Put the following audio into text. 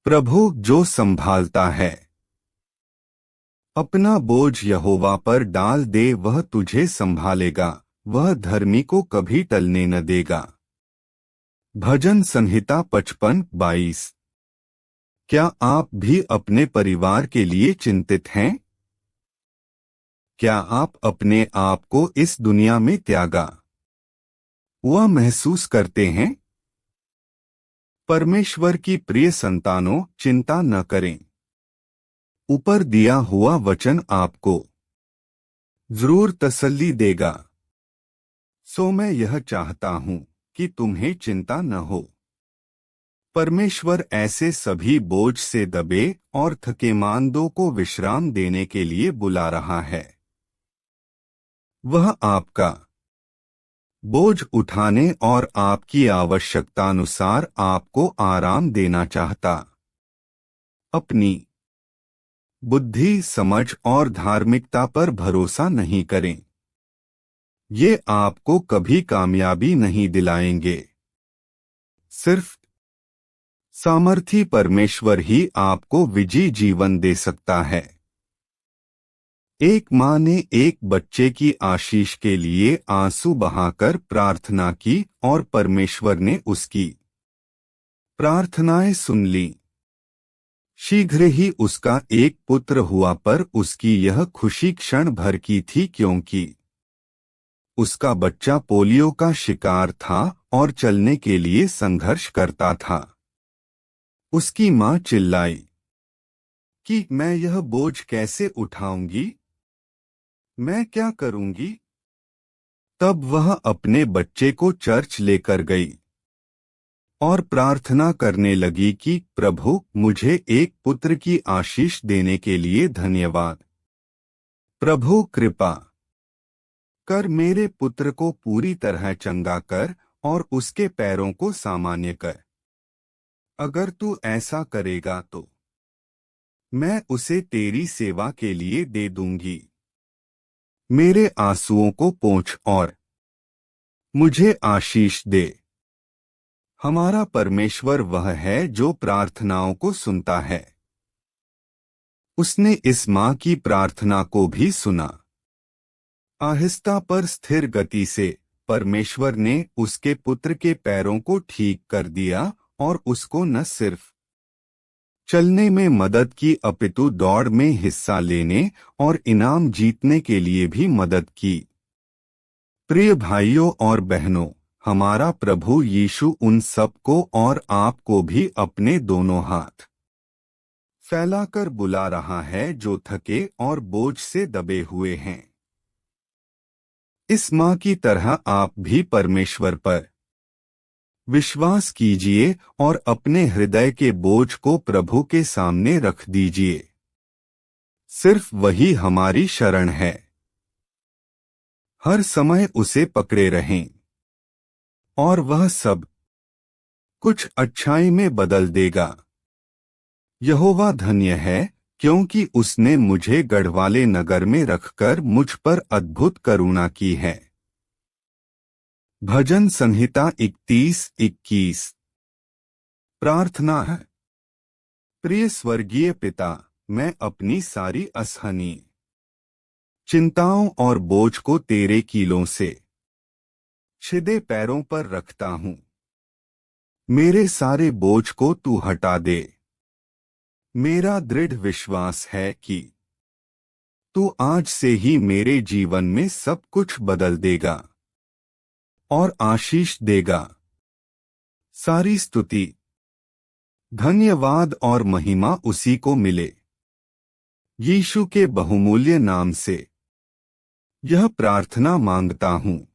प्रभु जो संभालता है अपना बोझ यहोवा पर डाल दे, वह तुझे संभालेगा, वह धर्मी को कभी टलने न देगा। भजन संहिता 55:22। क्या आप भी अपने परिवार के लिए चिंतित हैं? क्या आप अपने आप को इस दुनिया में त्यागा हुआ महसूस करते हैं? परमेश्वर की प्रिय संतानों, चिंता न करें। ऊपर दिया हुआ वचन आपको जरूर तसल्ली देगा। सो मैं यह चाहता हूं कि तुम्हें चिंता न हो। परमेश्वर ऐसे सभी बोझ से दबे और थकेमांदों को विश्राम देने के लिए बुला रहा है। वह आपका बोझ उठाने और आपकी आवश्यकतानुसार आपको आराम देना चाहता। अपनी बुद्धि, समझ और धार्मिकता पर भरोसा नहीं करें। ये आपको कभी कामयाबी नहीं दिलाएंगे। सिर्फ सामर्थी परमेश्वर ही आपको विजयी जीवन दे सकता है। एक माँ ने एक बच्चे की आशीष के लिए आंसू बहाकर प्रार्थना की और परमेश्वर ने उसकी प्रार्थनाएं सुन ली। शीघ्र ही उसका एक पुत्र हुआ, पर उसकी यह खुशी क्षण भर की थी, क्योंकि उसका बच्चा पोलियो का शिकार था और चलने के लिए संघर्ष करता था। उसकी माँ चिल्लाई कि मैं यह बोझ कैसे उठाऊंगी, मैं क्या करूंगी? तब वह अपने बच्चे को चर्च लेकर गई और प्रार्थना करने लगी कि प्रभु, मुझे एक पुत्र की आशीष देने के लिए धन्यवाद। प्रभु, कृपा कर मेरे पुत्र को पूरी तरह चंगा कर और उसके पैरों को सामान्य कर। अगर तू ऐसा करेगा तो मैं उसे तेरी सेवा के लिए दे दूंगी। मेरे आंसुओं को पोंछ और मुझे आशीष दे। हमारा परमेश्वर वह है जो प्रार्थनाओं को सुनता है। उसने इस माँ की प्रार्थना को भी सुना। आहिस्ता पर स्थिर गति से परमेश्वर ने उसके पुत्र के पैरों को ठीक कर दिया और उसको न सिर्फ चलने में मदद की, अपितु दौड़ में हिस्सा लेने और इनाम जीतने के लिए भी मदद की। प्रिय भाइयों और बहनों, हमारा प्रभु यीशु उन सबको और आपको भी अपने दोनों हाथ फैलाकर बुला रहा है जो थके और बोझ से दबे हुए हैं। इस माँ की तरह आप भी परमेश्वर पर विश्वास कीजिए और अपने हृदय के बोझ को प्रभु के सामने रख दीजिए। सिर्फ वही हमारी शरण है। हर समय उसे पकड़े रहें और वह सब कुछ अच्छाई में बदल देगा। यहोवा धन्य है, क्योंकि उसने मुझे गढ़वाले नगर में रखकर मुझ पर अद्भुत करुणा की है। भजन संहिता 31:21। प्रार्थना है। प्रिय स्वर्गीय पिता, मैं अपनी सारी असहनीय चिंताओं और बोझ को तेरे कीलों से छिदे पैरों पर रखता हूँ। मेरे सारे बोझ को तू हटा दे। मेरा दृढ़ विश्वास है कि तू आज से ही मेरे जीवन में सब कुछ बदल देगा और आशीष देगा। सारी स्तुति, धन्यवाद और महिमा उसी को मिले। यीशु के बहुमूल्य नाम से यह प्रार्थना मांगता हूँ।